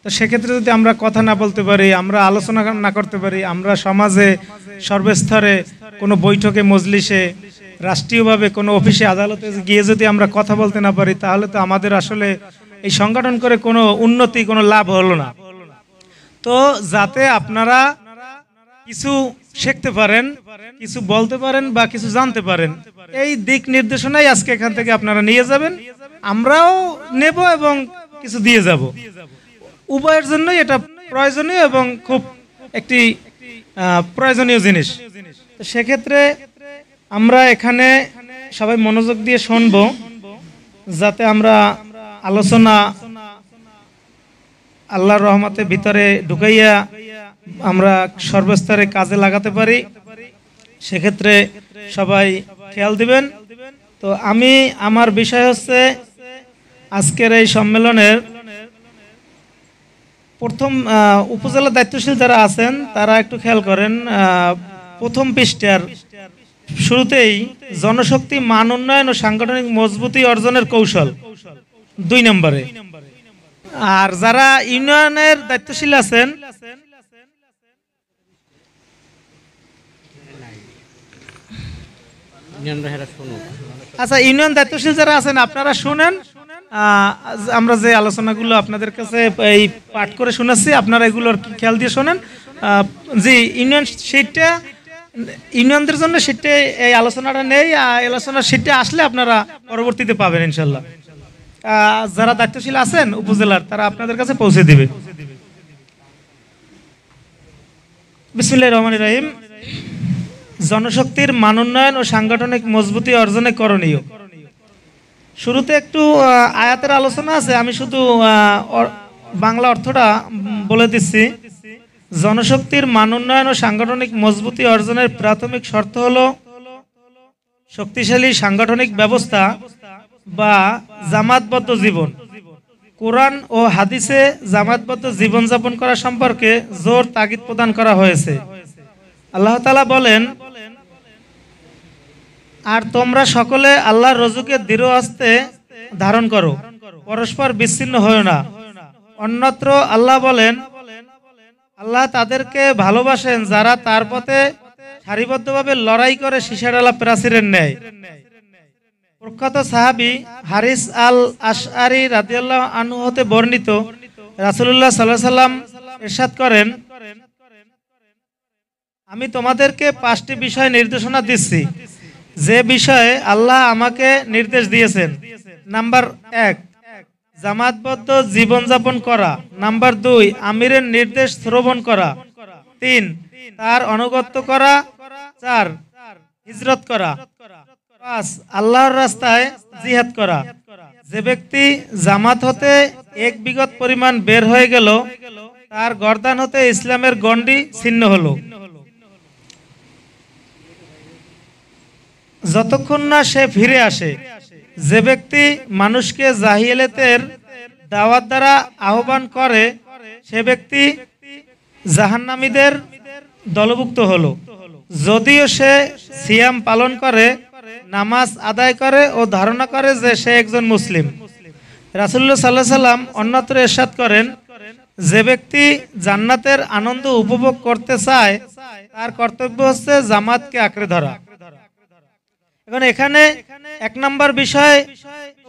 তো সেক্ষেত্রে যদি আমরা কথা না বলতে পারি, আমরা আলোচনা না করতে পারি, আমরা সমাজে সর্বস্তরে কোনো বৈঠকে মজলিসে রাষ্ট্রীয়ভাবে কোনো অফিসে আদালতে গিয়ে যদি আমরা কথা বলতে না পারি, তাহলে তো আমাদের আসলে এই সংগঠন করে কোনো উন্নতি, কোনো লাভ হলো না। তো যাতে আপনারা কিছু শিখতে পারেন, কিছু বলতে পারেন বা কিছু জানতে পারেন, এই দিক নির্দেশনাই আজকে এখান থেকে আপনারা নিয়ে যাবেন, আমরাও নেব এবং কিছু দিয়ে যাব। উভয়ের জন্যই এটা প্রয়োজনীয় এবং খুব একটি প্রয়োজনীয় জিনিস। সেক্ষেত্রে আমরা এখানে সবাই মনোযোগ দিয়ে শুনবো, যাতে আমরা আলোচনা আল্লাহর রহমতে ভিতরে ঢুকাইয়া আমরা সর্বস্তরে কাজে লাগাতে পারি। সেক্ষেত্রে সবাই খেয়াল দিবেন। তো আমার বিষয় হচ্ছে আজকের এই সম্মেলনের প্রথম উপজেলা দায়িত্বশীল যারা আছেন তারা একটু খেয়াল করেন। প্রথম পৃষ্ঠার শুরুতেই জনশক্তি মান উন্নয়ন ও সাংগঠনিক মজবুতি অর্জনের কৌশল 2 নম্বরে। আর যারা ইউনিয়নের দায়িত্বশীল আছেন, আচ্ছা ইউনিয়ন দায়িত্বশীল যারা আছেন আপনারা শুনেন। আমরা যে আলোচনাগুলো আপনাদের কাছে এই পাঠ করে শোনাচ্ছি, আপনারা এগুলোর খেয়াল দিয়ে শোনেন। জি, ইউনিয়ন শীটটা ইউনিয়নদের জন্য শীটে এই আলোচনাটা নেই, আলোচনার শীটে আসলে আপনারা পরবর্তীতে পাবেন ইনশাল্লাহ। যারা দায়িত্বশীল আছেন উপজেলার, তারা আপনাদের কাছে পৌঁছে দিবে। বিসমিল্লাহির রহমানির রহিম। জনশক্তির মান উন্নয়ন ও সাংগঠনিক মজবুতি অর্জনে করণীয়। শুরুতে একটু আয়াতের আলোচনা আছে, আমি শুধু বাংলা অর্থটা বলে দিচ্ছি। জনশক্তির মান উন্নয়ন ও সাংগঠনিক মজবুতি অর্জনের প্রাথমিক শর্ত হলো শক্তিশালী সাংগঠনিক ব্যবস্থা বা জামাতবদ্ধ জীবন। কোরআন ও হাদিসে জামাতবদ্ধ জীবনযাপন করা সম্পর্কে জোর তাগিদ প্রদান করা হয়েছে। আল্লাহ তাআলা বলেন, আর তোমরা সকলে আল্লাহর রজুকে দৃঢ় হস্তে ধারণ করো, পরস্পর বিচ্ছিন্ন হয়ো না। অন্যত্র আল্লাহ বলেন, আল্লাহ তাদেরকে ভালোবাসেন যারা তার পথে সারিবদ্ধভাবে লড়াই করে সীসাডালা প্রাচীরের ন্যায়। প্রখ্যাত সাহাবী হারিস আল আশআরী রাদিয়াল্লাহু আনহু হতে বর্ণিত, রাসূলুল্লাহ সাল্লাল্লাহু আলাইহি সাল্লাম ইরশাদ করেন, আমি তোমাদেরকে 5টি বিষয় নির্দেশনা দিচ্ছি, যে বিষয়ে আল্লাহ আমাকে নির্দেশ দিয়েছেন। নাম্বার 1, জামাতবদ্ধ জীবনযাপন করা। নাম্বার 2, আমিরের নির্দেশ শ্রবণ করা। 3, তার আনুগত্য করা। 4, হিজরত করা। 5, আল্লাহর রাস্তায় জিহাদ করা। যে ব্যক্তি জামাত হতে 1 বিগত পরিমাণ বের হয়ে গেল, তার গর্দান হতে ইসলামের গণ্ডি ছিন্ন হলো। যতক্ষণ না সে ফিরে আসে। যে ব্যক্তি মানুষকে জাহিলিয়াতের দাওয়াত দ্বারা আহ্বান করে, সে ব্যক্তি জাহান্নামীদের দলভুক্ত হলো, যদিও সে সিয়াম পালন করে, নামাজ আদায় করে ও ধারণা করে যে সে একজন মুসলিম। রাসূলুল্লাহ সাল্লাল্লাহু আলাইহি সাল্লাম অন্যত্র ইরশাদ করেন, যে ব্যক্তি জান্নাতের আনন্দ উপভোগ করতে চায়, তার কর্তব্য হচ্ছে জামাতকে আঁকড়ে ধরা। এখন এখানে 1 নম্বর বিষয়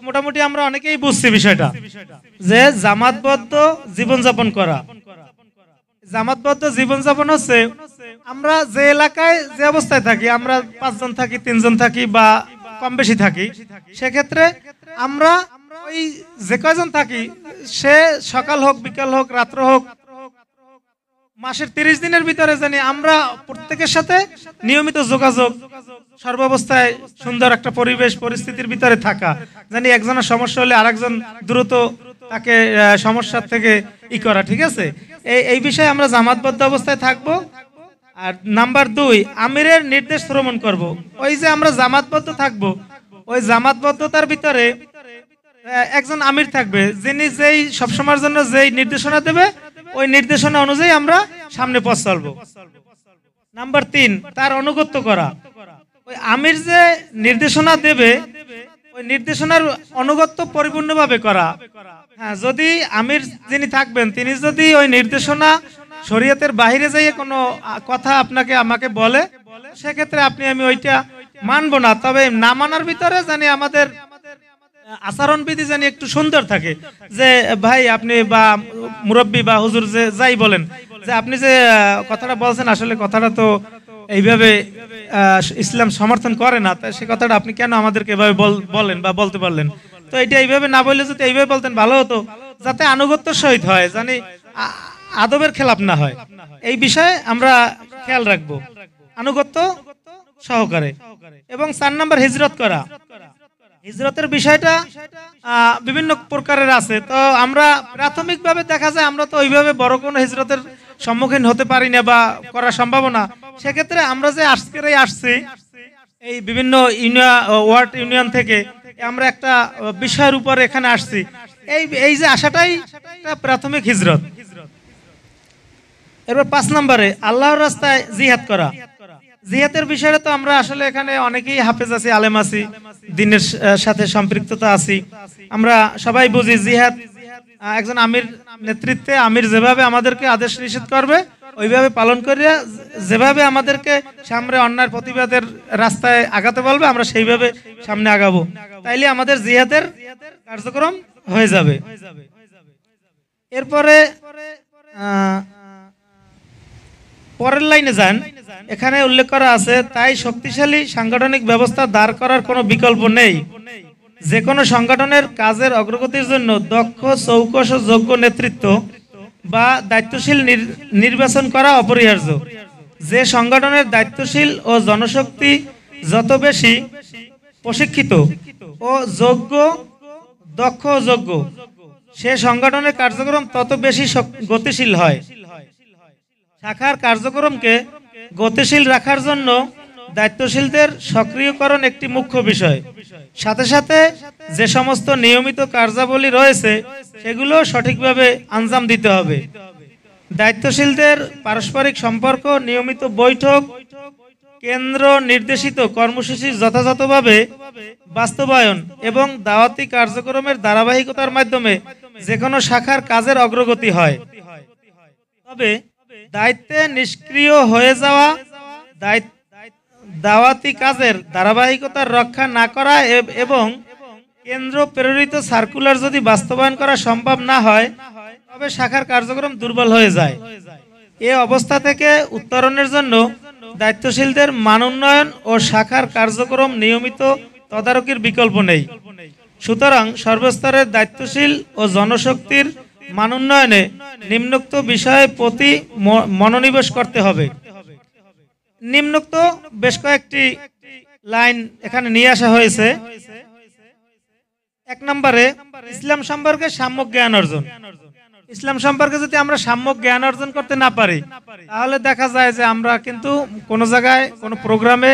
মোটামুটি আমরা অনেকেই বুঝছি বিষয়টা, যে জামাতবদ্ধ জীবনযাপন করা। জামাতবদ্ধ জীবনযাপন হচ্ছে আমরা যে এলাকায় যে অবস্থায় থাকি, আমরা 5 জন থাকি, 3 জন থাকি বা কম বেশি থাকি, সেক্ষেত্রে আমরা ওই যে কয়জন থাকি, সে সকাল হোক, বিকাল হোক, রাত্র হোক, মাসের 30 দিনের ভিতরে জানি আমরা প্রত্যেকের সাথে নিয়মিত যোগাযোগ, সর্বাবস্থায় সুন্দর একটা পরিবেশ পরিস্থিতির ভিতরে থাকা, জানি একজনের সমস্যা হলে আরেকজন দ্রুত তাকে সমস্যার থেকে করা। ঠিক আছে, এই বিষয়ে আমরা জামাতবদ্ধ অবস্থায় থাকবো। আর নাম্বার 2, আমিরের নির্দেশ শ্রবণ করব। ওই যে আমরা জামাতবদ্ধ থাকবো, ওই জামাতবদ্ধতার ভিতরে একজন আমির থাকবে, যিনি যেই সবসময়ের জন্য যেই নির্দেশনা দেবে, ওই নির্দেশনা অনুযায়ী আমরা সামনে পথ চলবো। নাম্বার 3, তার আনুগত্য করা। ওই আমির যে নির্দেশনা দেবে, ওই নির্দেশনার আনুগত্য পরিপূর্ণভাবে করা। হ্যাঁ, যদি আমির যিনি থাকবেন তিনি যদি ওই নির্দেশনা শরীয়তের বাইরে যাইয়ে কোনো কথা আপনাকে আমাকে বলে, সেক্ষেত্রে আমি ওইটা মানবো না। তবে না মানার ভিতরে জানি আমাদের আচরণবিধি জানি একটু সুন্দর থাকে, যে ভাই আপনি বা মুরব্বী বা হুজুর যে যাই বলেন, যে আপনি যে কথাটা বলছেন আসলে কথাটা তো এইভাবে ইসলাম সমর্থন করে না, তাই সে কথাটা আপনি কেন আমাদেরকে এভাবে বলেন বা বলতে পারলেন। তো এটা এইভাবে না বললে যদি এইভাবে বলতেন ভালো হতো, যাতে আনুগত্য সহিত হয়, জানি আদবের খেলাপ না হয়। এই বিষয়ে আমরা খেয়াল রাখবো, আনুগত্য সহকারে। এবং 4 নম্বর হিজরত করা। হিজরতের বিষয়টা বিভিন্ন প্রকারের আছে। তো আমরা প্রাথমিকভাবে দেখা যায় আমরা তো ওইভাবে বড় কোনো হিজরতের সম্মুখীন হতে পারি না বা করার সম্ভাবনা। সেক্ষেত্রে আমরা যে আজকেরই আসছি এই বিভিন্ন ওয়ার্ড ইউনিয়ন থেকে, আমরা একটা বিষয়ের উপর এখানে আসছি, এই যে আসাটাই একটা প্রাথমিক হিজরত। এরপর 5 নম্বরে আল্লাহর রাস্তায় জিহাদ করা। জিহাদের বিষয়ে তো আমরা আসলে এখানে অনেকেই হাফেজ আছি, আলেম আছি, দ্বীনের সাথে সম্পৃক্ততা আছি। আমরা সবাই বুঝি জিহাদ একজন আমির নেতৃত্বে আমির যেভাবে আমাদেরকে আদেশ নিষেধ করবে ওইভাবে পালন করিয়া, যেভাবে আমাদেরকে সামনে অন্যায়ের প্রতিবাদের রাস্তায় আগাতে বলবে আমরা সেইভাবে সামনে আগাবো, তাইলে আমাদের জিহাদের কার্যক্রম হয়ে যাবে। এরপরে পরের লাইনে যান, এখানে উল্লেখ করা আছে, তাই শক্তিশালী সাংগঠনিক ব্যবস্থা দাঁড় করার কোনো বিকল্প নেই। যে কোনো সংগঠনের কাজের অগ্রগতির জন্য দক্ষ, চৌকস ও যোগ্য নেতৃত্ব বা দায়িত্বশীল নির্বাচন করা অপরিহার্য। যে সংগঠনের দায়িত্বশীল ও জনশক্তি যত বেশি প্রশিক্ষিত ও যোগ্য, দক্ষ ও যোগ্য, সে সংগঠনের কার্যক্রম তত বেশি গতিশীল হয়। শাখার কার্যক্রমকে গতিশীল রাখার জন্য দায়িত্বশীলদের সক্রিয়করণ একটি মুখ্য বিষয়। সাথে সাথে যে সমস্ত নিয়মিত কার্যাবলী রয়েছে সেগুলো সঠিকভাবে আঞ্জাম দিতে হবে। দায়িত্বশীলদের পারস্পরিক সম্পর্ক, নিয়মিত বৈঠক, কেন্দ্র নির্দেশিত কর্মসূচি যথাযথভাবে বাস্তবায়ন এবং দাওয়াতি কার্যক্রমের ধারাবাহিকতার মাধ্যমে যে কোনো শাখার কাজের অগ্রগতি হয়। তবে দায়িত্বে নিষ্ক্রিয় হয়ে যাওয়া, দাওয়াতি কাজের ধারাবাহিকতা রক্ষা না করা এবং কেন্দ্র প্রেরিত সার্কুলার যদি বাস্তবায়ন করা সম্ভব না হয় তবে শাখার কার্যক্রম দুর্বল হয়ে যায়। এ অবস্থা থেকে উত্তরণের জন্য দায়িত্বশীলদের মান উন্নয়ন ও শাখার কার্যক্রম নিয়মিত তদারকির বিকল্প নেই। সুতরাং সর্বস্তরের দায়িত্বশীল ও জনশক্তির মান উন্নয়নে নিম্নোক্ত বিষয়ে প্রতি মনোনিবেশ করতে হবে। নিম্নোক্ত বেশ কয়েকটি লাইন এখানে নিয়ে আসা হয়েছে। 1 নম্বরে ইসলাম সম্পর্কে সাম্যক জ্ঞান অর্জন। ইসলাম সম্পর্কে যদি আমরা সাম্যক জ্ঞান অর্জন করতে না পারি তাহলে দেখা যায় যে আমরা কিন্তু কোনো জায়গায় কোনো প্রোগ্রামে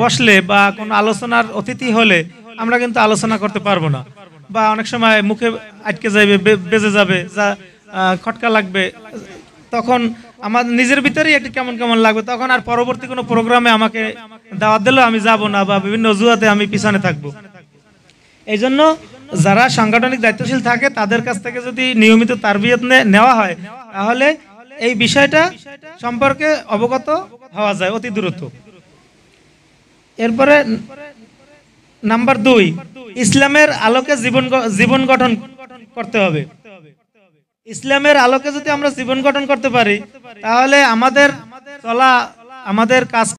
বসলে বা কোনো আলোচনার অতিথি হলে আমরা কিন্তু আলোচনা করতে পারবো না, বা অনেক সময় মুখে আটকে যাবে, বেজে যাবে, যা খটকা লাগবে, তখন আমার নিজের ভিতরেই একটু কেমন কেমন লাগবে। তখন আর পরবর্তী কোনো প্রোগ্রামে আমাকে দাওয়াত দিলেও আমি যাব না, বা বিভিন্ন অজুহাতে আমি পিছনে থাকবো। এই জন্য যারা সাংগঠনিক দায়িত্বশীল থাকে তাদের কাছ থেকে যদি নিয়মিত তারবিয়ত নেওয়া হয় তাহলে এই বিষয়টা সম্পর্কে অবগত হওয়া যায় অতি দ্রুত। এরপরে নাম্বার 2, ইসলামের আলোকে জীবন গঠন করতে হবে। ইসলামের আলোকে যদি আমরা জীবন গঠন করতে পারি তাহলে আমাদের চলা, আমাদের কাজ